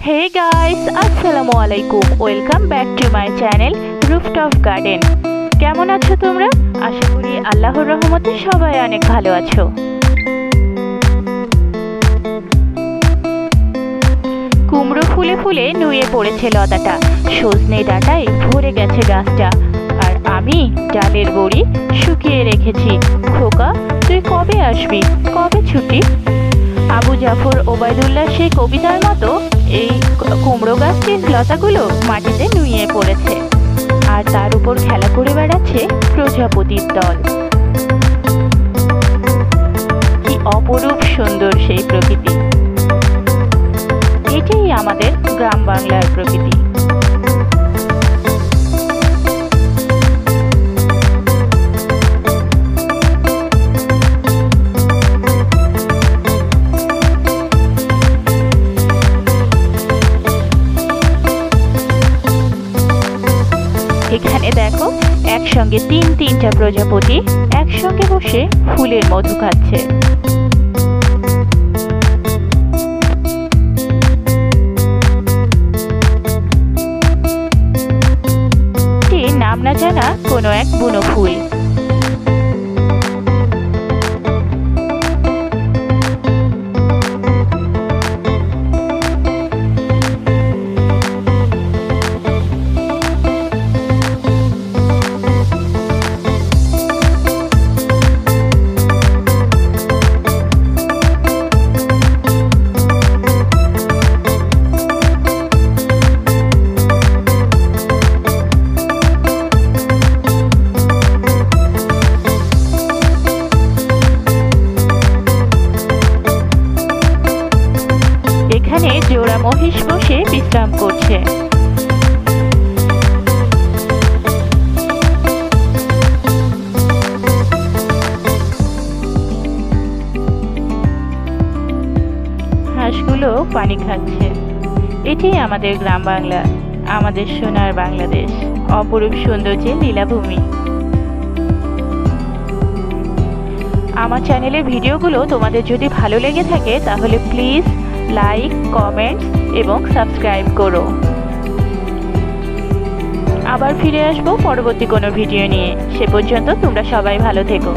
Hey guys, আসসালামু আলাইকুম। Welcome back to my channel rooftop garden. কেমন আছো তোমরা? আশা করি আল্লাহর রহমতে সবাই অনেক ভালো আছো। কুমড়ো ফুলে ফুলে নুয়ে পড়েছে লতাটা, সজনে ডাঁটায় ভরে গেছে গাছটা, আর আমি ডালের বড়ি শুকিয়ে রেখেছি। খোকা, তুই কবে আসবি? কবে ছুটি? আবু জাফর ওবায়দুল্লাহ সেই কবিতার মতো এই কুমড়ো গাছটির লতাগুলো মাটিতে নুয়ে পড়েছে, আর তার উপর খেলা করে বেড়াচ্ছে প্রজাপতির দল। কি অপরূপ সুন্দর সেই প্রকৃতি! এটাই আমাদের গ্রাম বাংলার প্রকৃতি। এখানে দেখো, একসঙ্গে তিনটা প্রজাপতি একসঙ্গে বসে ফুলের মধু খাচ্ছে। নাম না জানা কোনো এক বুনো ফুল। এখানে জোড়া মহিষ বসে বিশ্রাম করছে। হাঁসগুলো পানি খাচ্ছে। এটাই আমাদের গ্রাম বাংলা, আমাদের সোনার বাংলাদেশ, অপরূপ সৌন্দর্যের লীলাভূমি। আমার চ্যানেলের ভিডিওগুলো তোমাদের যদি ভালো লেগে থাকে তাহলে প্লিজ লাইক, কমেন্টস এবং সাবস্ক্রাইব করো। আবার ফিরে আসবো পরবর্তী কোনো ভিডিও নিয়ে। সে পর্যন্ত তোমরা সবাই ভালো থেকো।